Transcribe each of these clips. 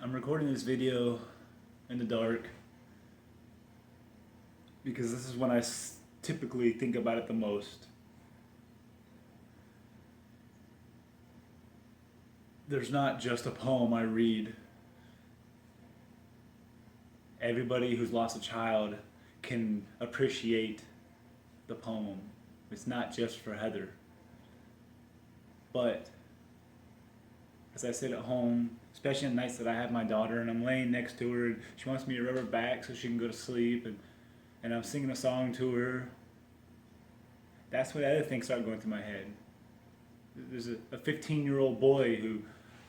I'm recording this video in the dark because this is when I typically think about it the most. There's not just a poem I read. Everybody who's lost a child can appreciate the poem. It's not just for Heather. But as I sit at home, especially on nights that I have my daughter and I'm laying next to her and she wants me to rub her back so she can go to sleep, and I'm singing a song to her, that's when other things start going through my head. There's a 15-year-old boy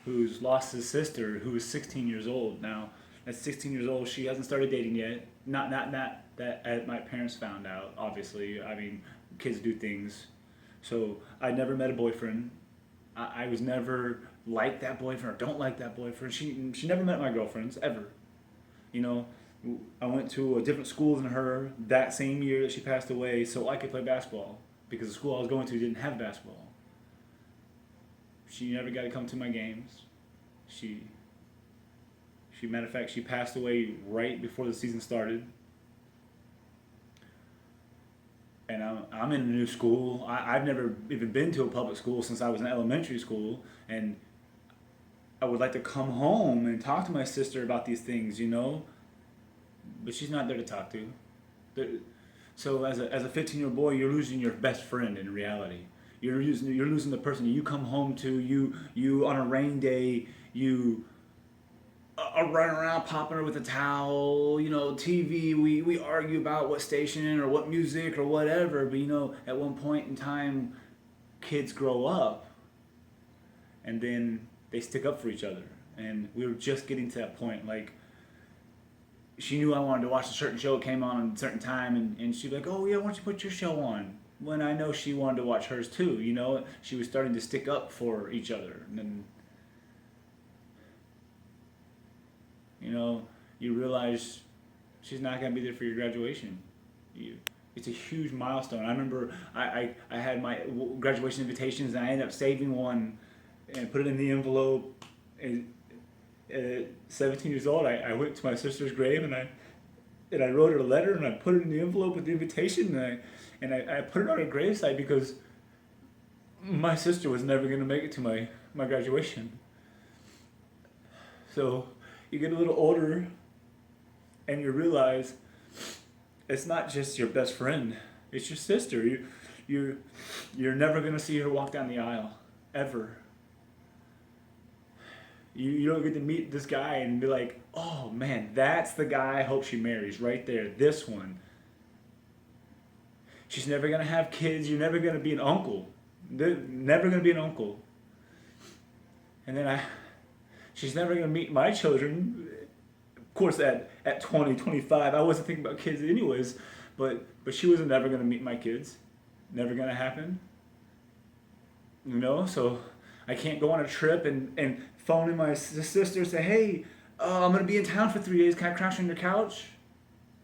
who's lost his sister who is 16 years old now. At 16 years old, she hasn't started dating yet. Not that my parents found out, obviously. I mean, kids do things. So I never met a boyfriend. I was never like that boyfriend or don't like that boyfriend. She never met my girlfriends, ever. You know, I went to a different school than her that same year that she passed away so I could play basketball because the school I was going to didn't have basketball. She never got to come to my games. Matter of fact, she passed away right before the season started. And I'm in a new school. I've never even been to a public school since I was in elementary school. And I would like to come home and talk to my sister about these things, you know? But she's not there to talk to. So as a 15-year-old boy, you're losing your best friend in reality. You're losing the person you come home to. You on a rain day, you are running around popping her with a towel, you know, TV, we argue about what station or what music or whatever, but you know, at one point in time, kids grow up and then they stick up for each other. And we were just getting to that point, like, she knew I wanted to watch a certain show, it came on at a certain time, and she'd be like, oh yeah, why don't you put your show on? When I know she wanted to watch hers too, you know, she was starting to stick up for each other. And then, you know, you realize she's not going to be there for your graduation. It's a huge milestone. I remember I had my graduation invitations and I ended up saving one and put it in the envelope. And at 17 years old, I went to my sister's grave and I wrote her a letter and I put it in the envelope with the invitation and I put it on her gravesite because my sister was never going to make it to my graduation. So you get a little older and you realize it's not just your best friend, it's your sister. You're never going to see her walk down the aisle, ever. You don't get to meet this guy and be like, oh man, that's the guy I hope she marries right there, this one. She's never going to have kids, you're never going to be an uncle. They're never going to be an uncle. And then she's never going to meet my children. Of course, at 20, 25, I wasn't thinking about kids anyways, but she was never going to meet my kids. Never going to happen. You know, so I can't go on a trip and phone in my sister and say, hey, I'm going to be in town for 3 days. Can I crash on your couch?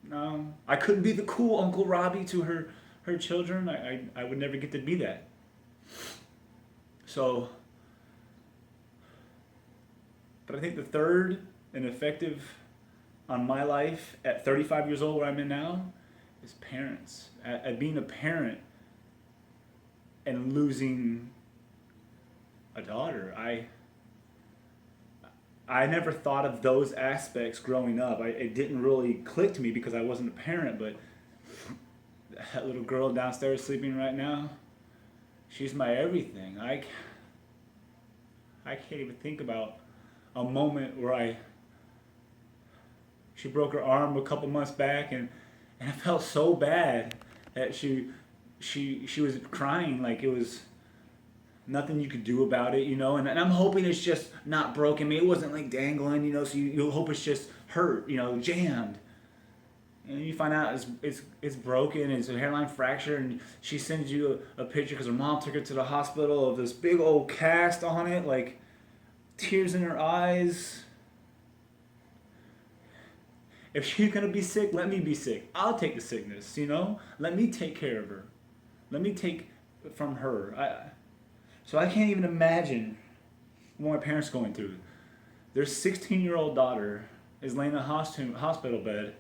No. I couldn't be the cool Uncle Robbie to her children. I would never get to be that. So, but I think the third and effective on my life at 35 years old, where I'm in now, is parents. At being a parent and losing a daughter. I never thought of those aspects growing up. It didn't really click to me because I wasn't a parent, but that little girl downstairs sleeping right now, she's my everything. I can't even think about a moment where she broke her arm a couple months back and I felt so bad that she was crying like it was nothing you could do about it, you know, and I'm hoping it's just not broken. I mean, it wasn't like dangling, you know, so you hope it's just hurt, you know, jammed. And you find out it's broken, it's a hairline fracture, and she sends you a picture because her mom took her to the hospital of this big old cast on it, like tears in her eyes. If she's going to be sick, let me be sick. I'll take the sickness, you know? Let me take care of her. Let me take from her. So I can't even imagine what my parents are going through. Their 16-year-old daughter is laying in a hospital bed,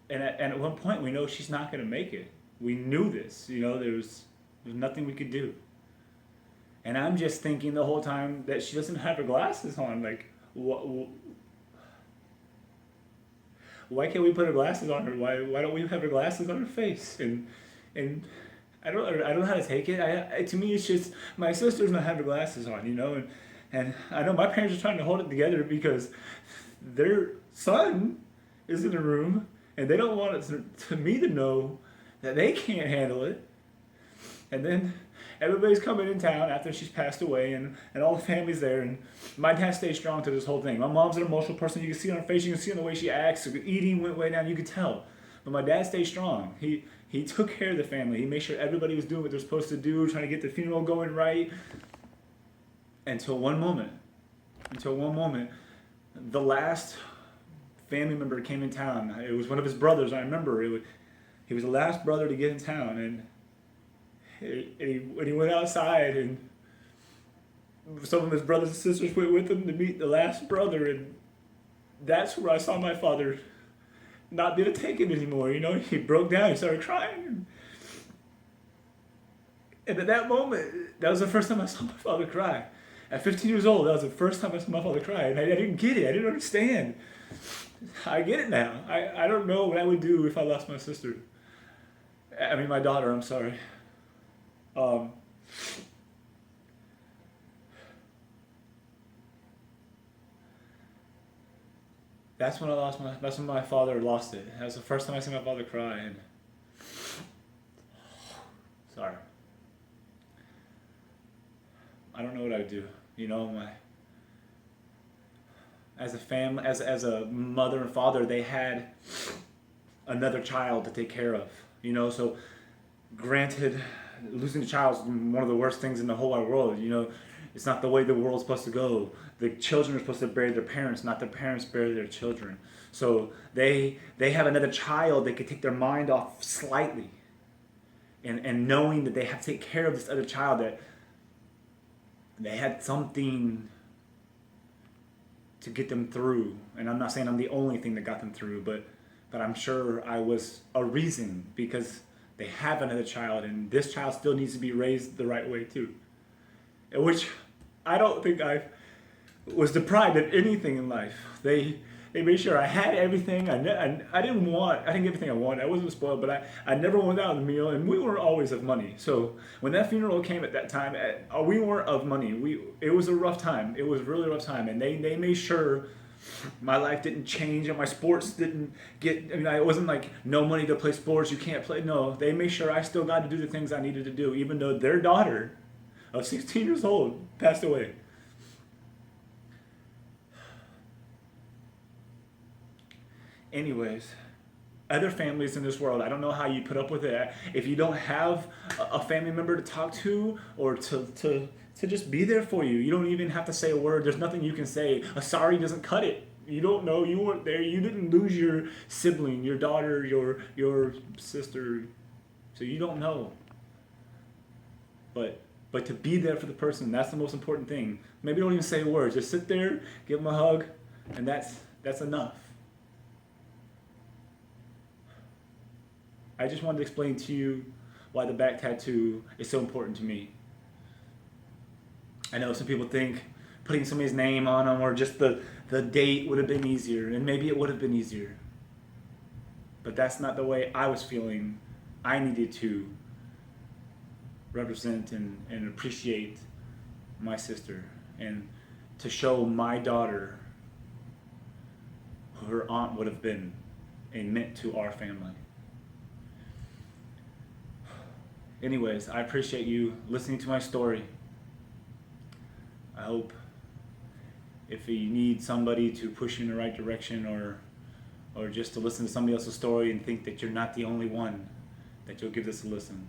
and at one point we know she's not going to make it. We knew this. There's nothing we could do. And I'm just thinking the whole time that she doesn't have her glasses on. Like, why can't we put her glasses on her? Why don't we have her glasses on her face? And I don't know how to take it. To me, it's just my sister's not having her glasses on, and I know my parents are trying to hold it together because their son is in the room, and they don't want it to me to know that they can't handle it. And then everybody's coming in town after she's passed away, and all the family's there, and my dad stays strong to this whole thing. My mom's an emotional person. You can see it on her face. You can see it in the way she acts. Eating went way down. You could tell. But my dad stayed strong. He took care of the family. He made sure everybody was doing what they're supposed to do, trying to get the funeral going right. Until one moment, the last family member came in town. It was one of his brothers. I remember he was the last brother to get in town, and when he went outside, and some of his brothers and sisters went with him to meet the last brother, and that's where I saw my father not be able to take it anymore. He broke down. He started crying, and at that moment, that was the first time I saw my father cry. At 15 years old, that was the first time I saw my father cry, and I didn't get it. I didn't understand. I get it now. I don't know what I would do if I lost my sister. My daughter, I'm sorry. That's when my father lost it. That was the first time I seen my father cry, and sorry. I don't know what I would do. As a family, as a mother and father, they had another child to take care of. So granted, losing a child is one of the worst things in the whole wide world. It's not the way the world's supposed to go. The children are supposed to bury their parents, not their parents bury their children. So they have another child. They could take their mind off slightly, and knowing that they have to take care of this other child, that they had something to get them through. And I'm not saying I'm the only thing that got them through, but I'm sure I was a reason, because they have another child, and this child still needs to be raised the right way too. Which I don't think I was deprived of anything in life. They made sure I had everything. I didn't get everything I wanted. I wasn't spoiled, but I never went out on a meal, and we weren't always of money. So when that funeral came at that time, we weren't of money. It was a rough time. It was a really rough time, and they made sure my life didn't change, and my sports didn't get. It wasn't like no money to play sports. You can't play. No, they made sure I still got to do the things I needed to do, even though their daughter of 16 years old passed away. Anyways, other families in this world, I don't know how you put up with it. If you don't have a family member to talk to, or to just be there for you, you don't even have to say a word. There's nothing you can say. A sorry doesn't cut it. You don't know. You weren't there. You didn't lose your sibling, your daughter, your sister. So you don't know. But to be there for the person, that's the most important thing. Maybe don't even say words. Just sit there, give them a hug, and that's enough. I just wanted to explain to you why the back tattoo is so important to me. I know some people think putting somebody's name on them, or just the date, would have been easier, and maybe it would have been easier. But that's not the way I was feeling. I needed to represent and appreciate my sister, and to show my daughter who her aunt would have been and meant to our family. Anyways, I appreciate you listening to my story. I hope if you need somebody to push you in the right direction, or just to listen to somebody else's story and think that you're not the only one, that you'll give this a listen.